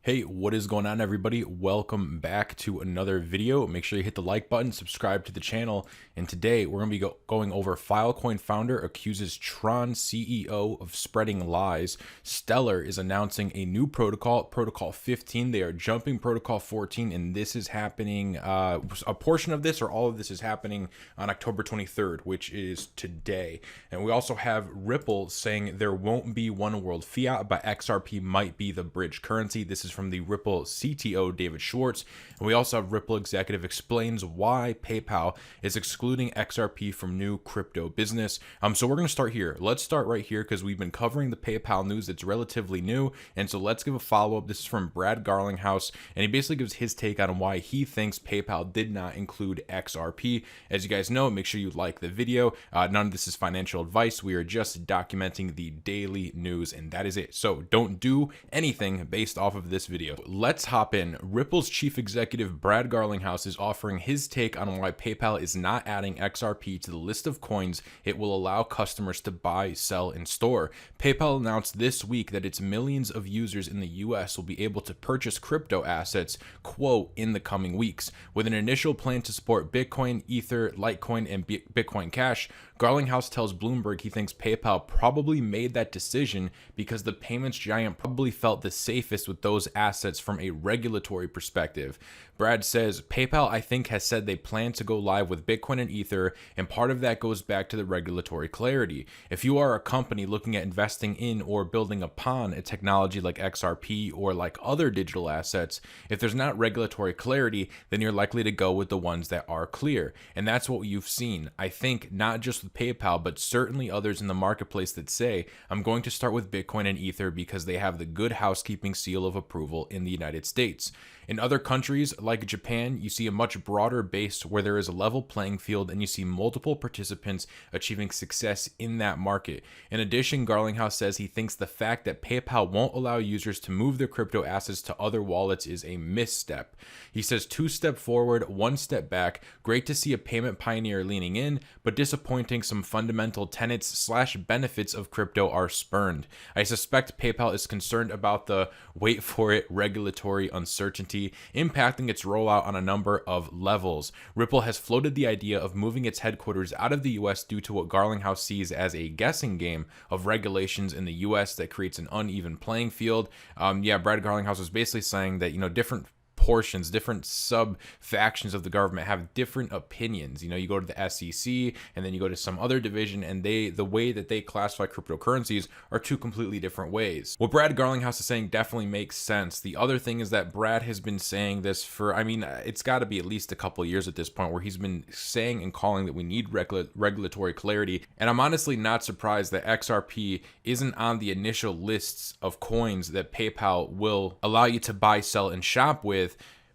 Hey, what is going on, everybody? Welcome back to another video. Make sure you hit the like button, subscribe to the channel, and today we're going to be going over Filecoin founder accuses Tron CEO of spreading lies. Stellar is announcing a new protocol, Protocol 15. They are jumping Protocol 14, and this is happening, a portion of this or all of this is happening on October 23rd, which is today. And we also have Ripple saying there won't be one world fiat, but XRP might be the bridge currency. This is from the Ripple CTO, David Schwartz. And we also have Ripple executive explains why PayPal is excluding XRP from new crypto business. So we're going to start here. Let's start right here because we've been covering the PayPal news that's relatively new. And so let's give a follow-up. This is from Brad Garlinghouse, and he basically gives his take on why he thinks PayPal did not include XRP. As you guys know, make sure you like the video. None of this is financial advice. We are just documenting the daily news, and that is it. So don't do anything based off of this video. Let's hop in. Ripple's chief executive Brad Garlinghouse is offering his take on why PayPal is not adding XRP to the list of coins it will allow customers to buy, sell, and store. PayPal announced this week that its millions of users in the US will be able to purchase crypto assets, quote, in the coming weeks. With an initial plan to support Bitcoin, Ether, Litecoin, and Bitcoin Cash, Garlinghouse tells Bloomberg he thinks PayPal probably made that decision because the payments giant probably felt the safest with those assets from a regulatory perspective. Brad says, PayPal, I think, has said they plan to go live with Bitcoin and Ether, and part of that goes back to the regulatory clarity. If you are a company looking at investing in or building upon a technology like XRP or like other digital assets, if there's not regulatory clarity, then you're likely to go with the ones that are clear. And that's what you've seen. I think not just with PayPal, but certainly others in the marketplace that say, I'm going to start with Bitcoin and Ether because they have the good housekeeping seal of approval in the United States. In other countries like Japan, you see a much broader base where there is a level playing field and you see multiple participants achieving success in that market. In addition, Garlinghouse says he thinks the fact that PayPal won't allow users to move their crypto assets to other wallets is a misstep. He says 2 steps forward, 1 step back. Great to see a payment pioneer leaning in, but disappointing some fundamental tenets/benefits of crypto are spurned. I suspect PayPal is concerned about the, wait for it, regulatory uncertainty impacting its rollout on a number of levels. Ripple has floated the idea of moving its headquarters out of the US due to what Garlinghouse sees as a guessing game of regulations in the US that creates an uneven playing field. Brad Garlinghouse was basically saying that, different portions, different sub factions of the government have different opinions. You go to the SEC and then you go to some other division, and the way that they classify cryptocurrencies are 2 completely different ways. What Brad Garlinghouse is saying definitely makes sense. The other thing is that Brad has been saying this for, it's got to be at least a couple of years at this point, where he's been saying and calling that we need regulatory clarity. And I'm honestly not surprised that XRP isn't on the initial lists of coins that PayPal will allow you to buy, sell, and shop with,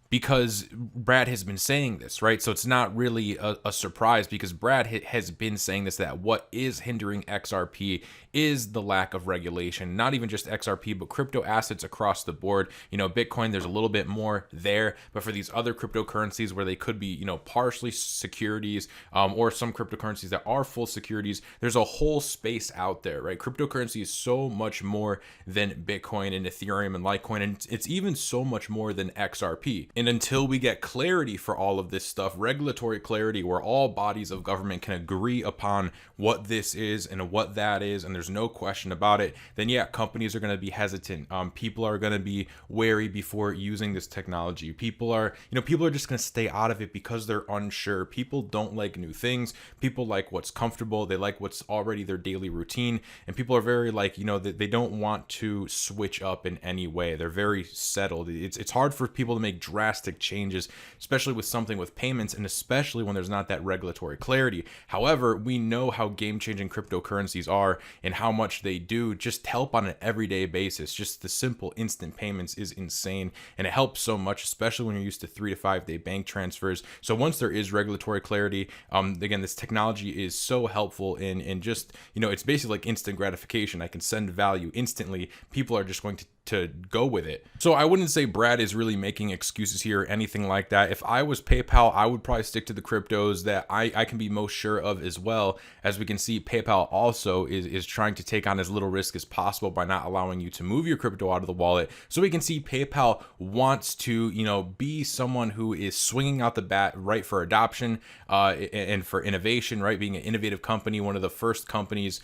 because Brad has been saying this, right? So it's not really a surprise, because Brad has been saying this, that what is hindering XRP is the lack of regulation. Not even just XRP, but crypto assets across the board. Bitcoin, there's a little bit more there, but for these other cryptocurrencies where they could be, partially securities, or some cryptocurrencies that are full securities, there's a whole space out there, right? Cryptocurrency is so much more than Bitcoin and Ethereum and Litecoin, and it's even so much more than XRP. And until we get clarity for all of this stuff, regulatory clarity where all bodies of government can agree upon what this is and what that is, and there's no question about it, then yeah, companies are going to be hesitant. People are going to be wary before using this technology. People are just going to stay out of it because they're unsure. People don't like new things. People like what's comfortable. They like what's already their daily routine. And people are very they don't want to switch up in any way. They're very settled. It's hard for people to make drastic changes, especially with something with payments, and especially when there's not that regulatory clarity. However, we know how game-changing cryptocurrencies are and how much they do just help on an everyday basis. Just the simple instant payments is insane, and it helps so much, especially when you're used to 3 to 5 day bank transfers. So once there is regulatory clarity, again, this technology is so helpful in just, it's basically like instant gratification. I can send value instantly. People are just going to to go with it. So I wouldn't say Brad is really making excuses here or anything like that. If I was PayPal, I would probably stick to the cryptos that I can be most sure of as well. As we can see, PayPal also is trying to take on as little risk as possible by not allowing you to move your crypto out of the wallet. So we can see PayPal wants to, be someone who is swinging out the bat right for adoption and for innovation, right? Being an innovative company, one of the first companies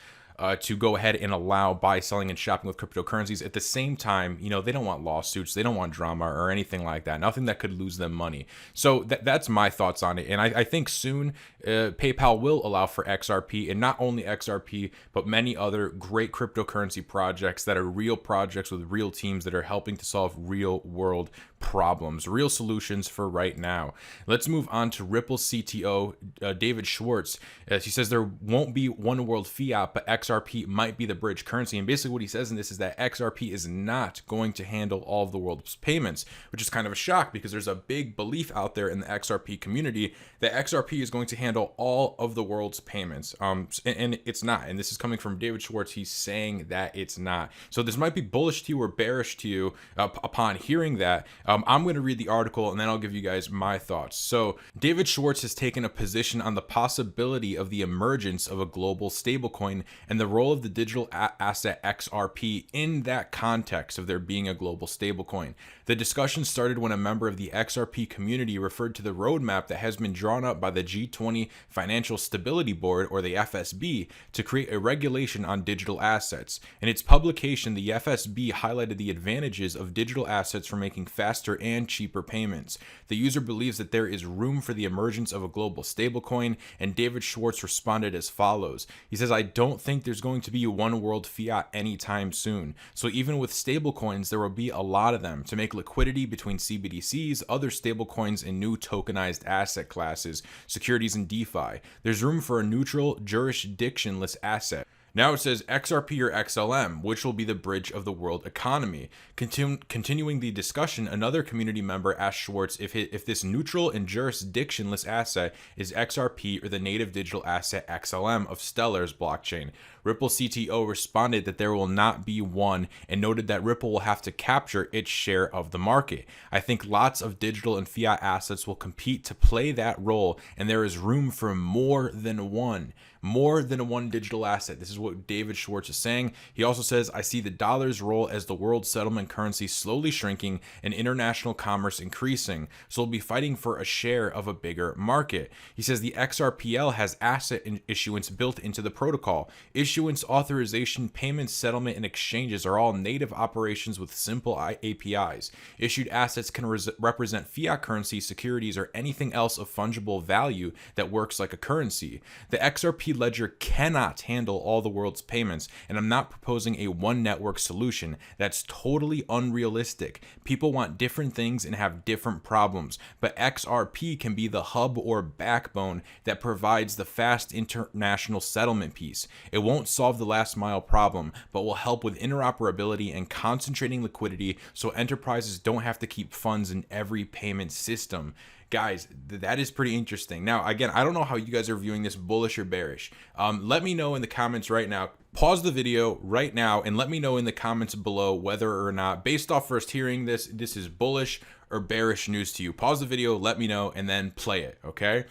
to go ahead and allow buy, selling, and shopping with cryptocurrencies. At the same time, they don't want lawsuits, they don't want drama or anything like that, nothing that could lose them money. So that's my thoughts on it. And I think soon PayPal will allow for XRP, and not only XRP, but many other great cryptocurrency projects that are real projects with real teams that are helping to solve real world problems, real solutions for right now. Let's move on to Ripple CTO David Schwartz. He says there won't be one world fiat, but XRP might be the bridge currency. And basically what he says in this is that XRP is not going to handle all of the world's payments, which is kind of a shock because there's a big belief out there in the XRP community that XRP is going to handle all of the world's payments. And it's not. And this is coming from David Schwartz. He's saying that it's not. So this might be bullish to you or bearish to you upon hearing that. I'm going to read the article and then I'll give you guys my thoughts. So David Schwartz has taken a position on the possibility of the emergence of a global stablecoin and the role of the digital asset XRP in that context of there being a global stablecoin. The discussion started when a member of the XRP community referred to the roadmap that has been drawn up by the G20 Financial Stability Board, or the FSB, to create a regulation on digital assets. In its publication, the FSB highlighted the advantages of digital assets for making faster and cheaper payments. The user believes that there is room for the emergence of a global stablecoin, and David Schwartz responded as follows. He says, "I don't think there's going to be one world fiat anytime soon. So even with stablecoins, there will be a lot of them to make liquidity between CBDCs, other stablecoins, and new tokenized asset classes, securities, and DeFi. There's room for a neutral, jurisdictionless asset." Now it says XRP or XLM, which will be the bridge of the world economy. Continuing the discussion, another community member asked Schwartz if this neutral and jurisdictionless asset is XRP or the native digital asset XLM of Stellar's blockchain. Ripple CTO responded that there will not be one and noted that Ripple will have to capture its share of the market. "I think lots of digital and fiat assets will compete to play that role, and there is room for more than one. More than one digital asset." This is what David Schwartz is saying. He also says, "I see the dollar's role as the world settlement currency slowly shrinking and international commerce increasing, so we'll be fighting for a share of a bigger market." He says the XRPL has asset issuance built into the protocol. Issuance, authorization, payments, settlement, and exchanges are all native operations with simple APIs. Issued assets can represent fiat currency, securities, or anything else of fungible value that works like a currency. The XRP ledger cannot handle all the world's payments, and I'm not proposing a one network solution. That's totally unrealistic. People want different things and have different problems, but XRP can be the hub or backbone that provides the fast international settlement piece. It won't solve the last mile problem, but will help with interoperability and concentrating liquidity so enterprises don't have to keep funds in every payment system. Guys, that is pretty interesting. Now, again, I don't know how you guys are viewing this, bullish or bearish. Let me know in the comments right now. Pause the video right now and let me know in the comments below whether or not, based off first hearing this is bullish or bearish news to you. Pause the video, let me know, and then play it, okay?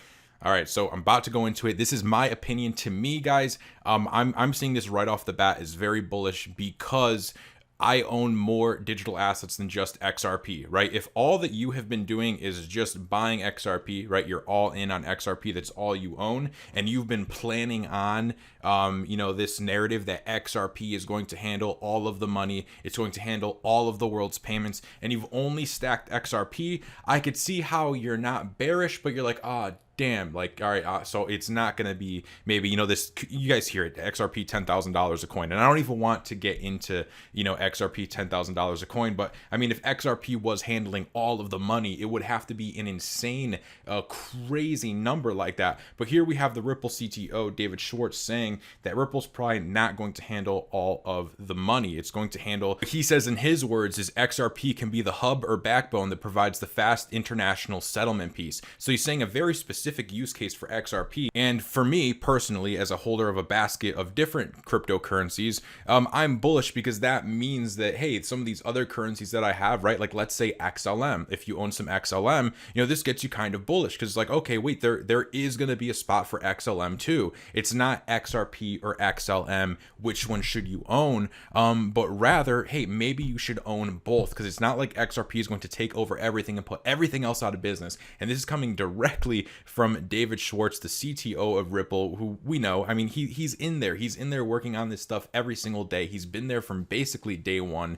All right, so I'm about to go into it. This is my opinion. To me, guys, I'm seeing this right off the bat as very bullish because I own more digital assets than just XRP, right? If all that you have been doing is just buying XRP, right? You're all in on XRP, that's all you own, and you've been planning on, this narrative that XRP is going to handle all of the money, it's going to handle all of the world's payments, and you've only stacked XRP, I could see how you're not bearish, but you're like, damn, like, all right, so it's not going to be maybe, this, you guys hear it, XRP $10,000 a coin. And I don't even want to get into, XRP $10,000 a coin. But I mean, if XRP was handling all of the money, it would have to be an insane, crazy number like that. But here we have the Ripple CTO, David Schwartz, saying that Ripple's probably not going to handle all of the money. It's going to handle, he says in his words, is XRP can be the hub or backbone that provides the fast international settlement piece. So he's saying a very specific specific use case for XRP. And for me personally, as a holder of a basket of different cryptocurrencies, I'm bullish because that means that, hey, some of these other currencies that I have, right, like let's say XLM, if you own some XLM, this gets you kind of bullish because it's like, okay, wait, there is going to be a spot for XLM too. It's not XRP or XLM, which one should you own? But rather, hey, maybe you should own both, because it's not like XRP is going to take over everything and put everything else out of business. And this is coming directly from David Schwartz, the CTO of Ripple, who we know, I mean, he's in there working on this stuff every single day. He's been there from basically day one.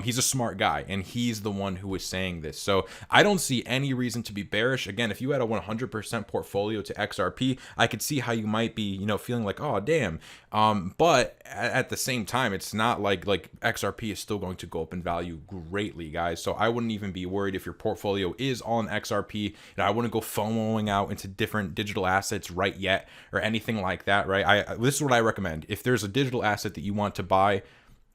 He's a smart guy, and he's the one who is saying this. So I don't see any reason to be bearish. Again, if you had a 100% portfolio to XRP, I could see how you might be, feeling like, oh, damn. But at the same time, it's not like XRP is still going to go up in value greatly, guys. So I wouldn't even be worried if your portfolio is all in XRP. I wouldn't go FOMOing out into different digital assets right yet or anything like that, right? This is what I recommend. If there's a digital asset that you want to buy,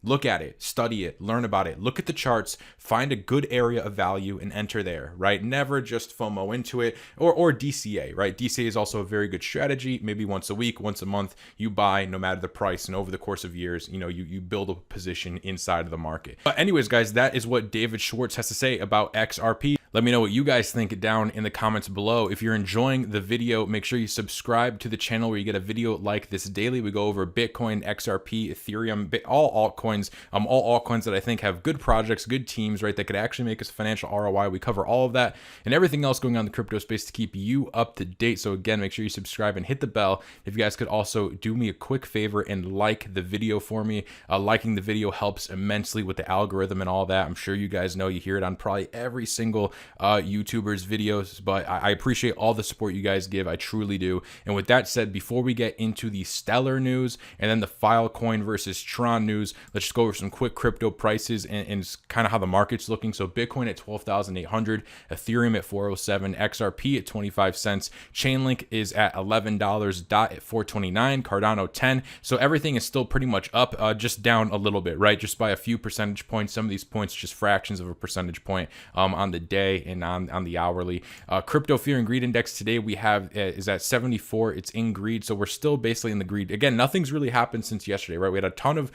look at it, study it, learn about it, look at the charts, find a good area of value and enter there, right? Never just FOMO into it, or DCA, right? DCA is also a very good strategy. Maybe once a week, once a month, you buy no matter the price. And over the course of years, you build a position inside of the market. But anyways, guys, that is what David Schwartz has to say about XRP. Let me know what you guys think down in the comments below. If you're enjoying the video, make sure you subscribe to the channel where you get a video like this daily. We go over Bitcoin, XRP, Ethereum, all altcoins, all altcoins that I think have good projects, good teams, right, that could actually make us financial ROI. We cover all of that and everything else going on in the crypto space to keep you up to date. So again, make sure you subscribe and hit the bell. If you guys could also do me a quick favor and like the video for me. Liking the video helps immensely with the algorithm and all that. I'm sure you guys know, you hear it on probably every single YouTubers videos, but I appreciate all the support you guys give. I truly do. And with that said, before we get into the Stellar news and then the Filecoin versus Tron news, let's just go over some quick crypto prices and kind of how the market's looking. So Bitcoin at 12,800, Ethereum at 407, XRP at 25 cents, Chainlink is at $11, DOT at 429, Cardano 10. So everything is still pretty much up, just down a little bit, right? Just by a few percentage points. Some of these points just fractions of a percentage point on the day and on the hourly. Crypto fear and greed index today we have is at 74. It's in greed, so we're still basically in the greed. Again, nothing's really happened since yesterday, right? We had a ton of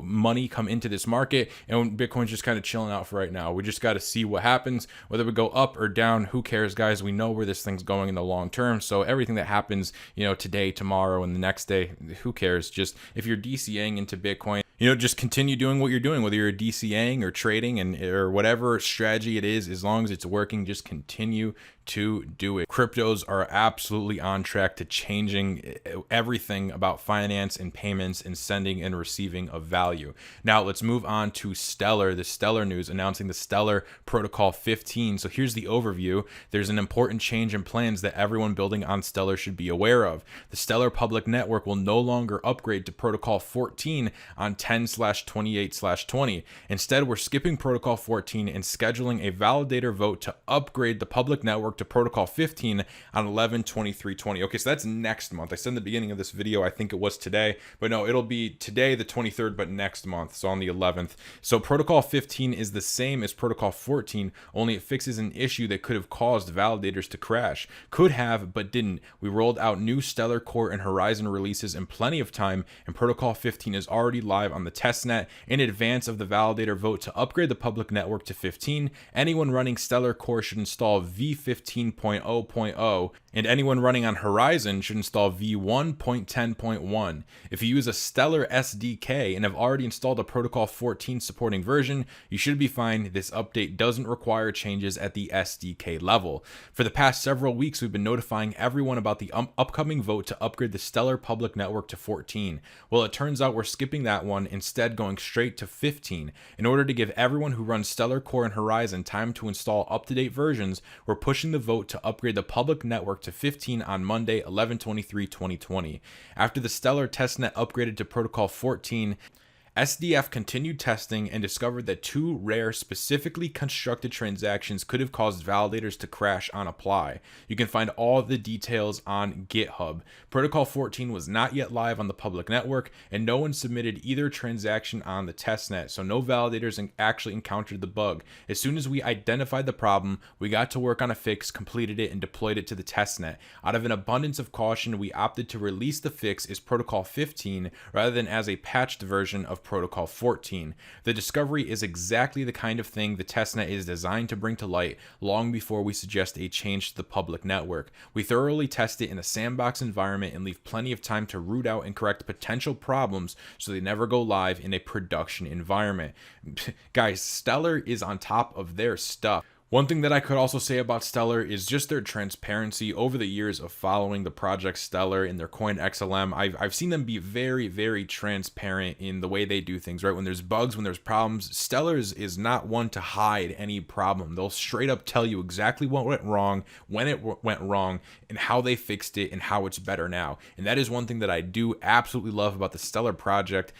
money come into this market, and Bitcoin's just kind of chilling out for right now. We just got to see what happens, whether we go up or down. Who cares, guys? We know where this thing's going in the long term. So everything that happens, today, tomorrow, and the next day, who cares? Just if you're DCAing into Bitcoin, just continue doing what you're doing, whether you're DCAing or trading or whatever strategy it is, as long as it's working, just continue to do it. Cryptos are absolutely on track to changing everything about finance and payments and sending and receiving of value. Now let's move on to Stellar, the Stellar news announcing the Stellar Protocol 15. So here's the overview. There's an important change in plans that everyone building on Stellar should be aware of. The Stellar public network will no longer upgrade to Protocol 14 on 10/28/20. Instead, we're skipping Protocol 14 and scheduling a validator vote to upgrade the public network to Protocol 15 on 11/23/20. Okay, so that's next month. I said in the beginning of this video, I think it was today, but no, it'll be today, the 23rd, but next month, so on the 11th. So Protocol 15 is the same as Protocol 14, only it fixes an issue that could have caused validators to crash. Could have, but didn't. We rolled out new Stellar Core and Horizon releases in plenty of time, and Protocol 15 is already live on the testnet. In advance of the validator vote to upgrade the public network to 15, anyone running Stellar Core should install v15.0.0, and anyone running on Horizon should install v1.10.1. If you use a Stellar SDK and have already installed a Protocol 14 supporting version, you should be fine. This update doesn't require changes at the SDK level. For the past several weeks, we've been notifying everyone about the upcoming vote to upgrade the Stellar public network to 14. Well, it turns out we're skipping that one, instead going straight to 15. In order to give everyone who runs Stellar Core and Horizon time to install up-to-date versions, we're pushing the vote to upgrade the public network to 15 on Monday, 11/23/2020. After the Stellar testnet upgraded to Protocol 14, SDF continued testing and discovered that two rare specifically constructed transactions could have caused validators to crash on apply. You can find all the details on GitHub. Protocol 14 was not yet live on the public network, and no one submitted either transaction on the testnet, so no validators actually encountered the bug. As soon as we identified the problem, we got to work on a fix, completed it, and deployed it to the testnet. Out of an abundance of caution, we opted to release the fix as Protocol 15 rather than as a patched version of Protocol 14. The discovery is exactly the kind of thing the testnet is designed to bring to light long before we suggest a change to the public network. We thoroughly test it in a sandbox environment and leave plenty of time to root out and correct potential problems so they never go live in a production environment. Guys, Stellar is on top of their stuff. One thing that I could also say about Stellar is just their transparency. Over the years of following the project Stellar and their coin XLM, I've seen them be very, very transparent in the way they do things, right? When there's bugs, when there's problems, Stellar is not one to hide any problem. They'll straight up tell you exactly what went wrong, when it went wrong, and how they fixed it and how it's better now. And that is one thing that I do absolutely love about the Stellar project.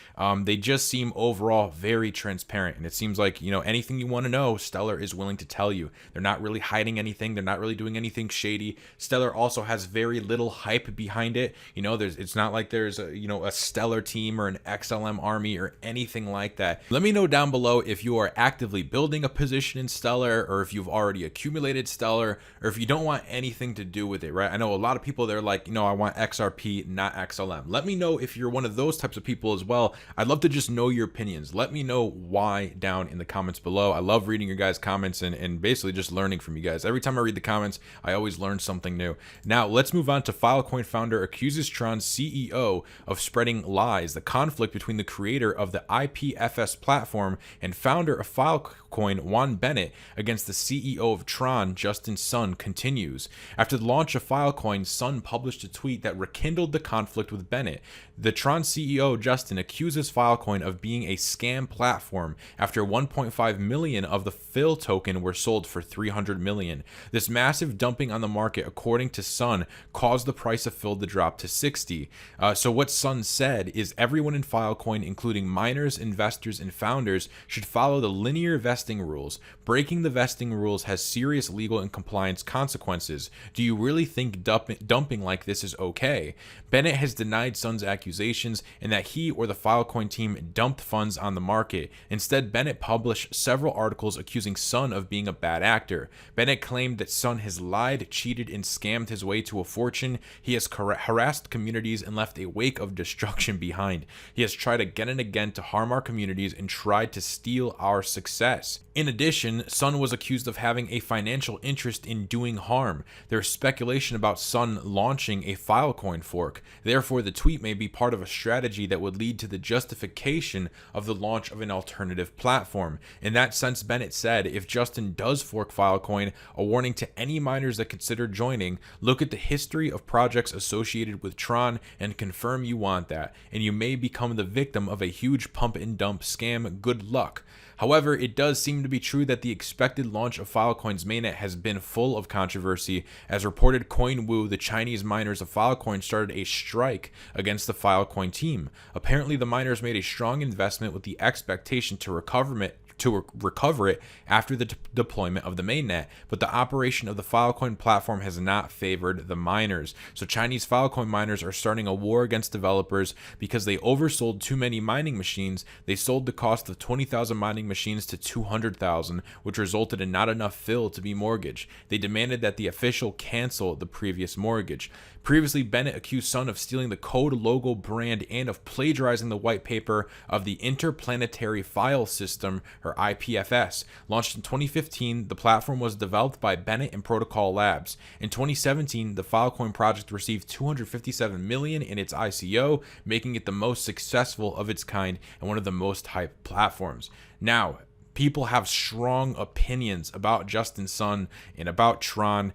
They just seem overall very transparent, and it seems like, you know, anything you want to know, Stellar is willing to tell you. They're not really hiding anything. They're not really doing anything shady. Stellar also has very little hype behind it. You know, it's not like there's a Stellar team or an XLM army or anything like that. Let me know down below if you are actively building a position in Stellar, or if you've already accumulated Stellar, or if you don't want anything to do with it, right? I know a lot of people, they're like, I want XRP, not XLM. Let me know if you're one of those types of people as well. I'd love to just know your opinions. Let me know why down in the comments below. I love reading your guys' comments and basically just learning from you guys. Every time I read the comments, I always learn something new. Now, let's move on to Filecoin founder accuses Tron CEO of spreading lies. The conflict between the creator of the IPFS platform and founder of Filecoin, Juan Bennett, against the CEO of Tron, Justin Sun, continues. After the launch of Filecoin, Sun published a tweet that rekindled the conflict with Bennett. The Tron CEO, Justin, accuses Filecoin of being a scam platform after 1.5 million of the Phil token were sold for 300 million. This massive dumping on the market, according to Sun, caused the price of Phil to drop to 60. So what Sun said is everyone in Filecoin, including miners, investors, and founders, should follow the linear vesting rules. Breaking the vesting rules has serious legal and compliance consequences. Do you really think dumping like this is okay? Bennett has denied Sun's accusations and that he or the Filecoin team dumped funds on the market. Instead, Bennett published several articles accusing Sun of being a bad actor. Bennett claimed that Sun has lied, cheated, and scammed his way to a fortune. He has harassed communities and left a wake of destruction behind. He has tried again and again to harm our communities and tried to steal our success. In addition, Sun was accused of having a financial interest in doing harm. There is speculation about Sun launching a Filecoin fork. Therefore, the tweet may be part of a strategy that would lead to the justification of the launch of an alternative platform. In that sense, Bennett said, if Justin does fork Filecoin, a warning to any miners that consider joining, look at the history of projects associated with Tron and confirm you want that, and you may become the victim of a huge pump and dump scam. Good luck. However, it does seem to be true that the expected launch of Filecoin's mainnet has been full of controversy. As reported, CoinWoo, the Chinese miners of Filecoin, started a strike against the Filecoin team. Apparently, the miners made a strong investment with the expectation to recover it after the deployment of the mainnet, but the operation of the Filecoin platform has not favored the miners. So Chinese Filecoin miners are starting a war against developers because they oversold too many mining machines. They sold the cost of 20,000 mining machines to 200,000, which resulted in not enough fill to be mortgaged. They demanded that the official cancel the previous mortgage. Previously, Bennett accused Sun of stealing the code, logo, brand, and of plagiarizing the white paper of the Interplanetary File System, or IPFS. Launched in 2015, the platform was developed by Bennett and Protocol Labs. In 2017, the Filecoin project received 257 million in its ICO, making it the most successful of its kind and one of the most hyped platforms. Now, people have strong opinions about Justin Sun and about Tron.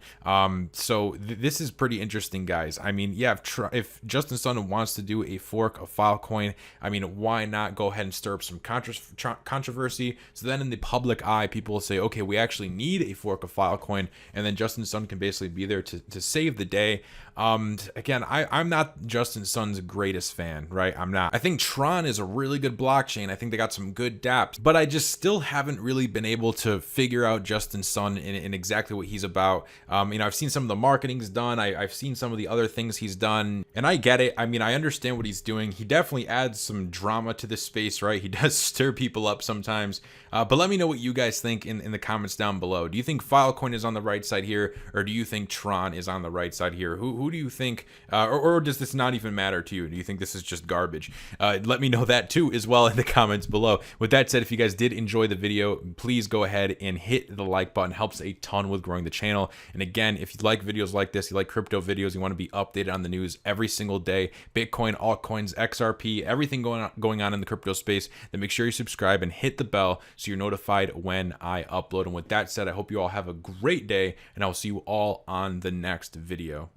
So this is pretty interesting, guys. I mean, yeah, if Justin Sun wants to do a fork of Filecoin, I mean, why not go ahead and stir up some controversy? So then in the public eye, people will say, okay, we actually need a fork of Filecoin, and then Justin Sun can basically be there to save the day. Again, I'm not Justin Sun's greatest fan, right? I'm not. I think Tron is a really good blockchain. I think they got some good dApps, but I just still haven't really been able to figure out Justin Sun in exactly what he's about. I've seen some of the marketing he's done. I've seen some of the other things he's done, and I get it. I mean, I understand what he's doing. He definitely adds some drama to this space, right? He does stir people up sometimes. But let me know what you guys think in the comments down below. Do you think Filecoin is on the right side here, or do you think Tron is on the right side here? Who do you think, or does this not even matter to you? Do you think this is just garbage? Let me know that too as well in the comments below. With that said, if you guys did enjoy the video, please go ahead and hit the like button. It helps a ton with growing the channel. And again, if you like videos like this, you like crypto videos, you want to be updated on the news every single day, Bitcoin, altcoins, XRP, everything going on in the crypto space, then make sure you subscribe and hit the bell so you're notified when I upload. And with that said, I hope you all have a great day, and I'll see you all on the next video.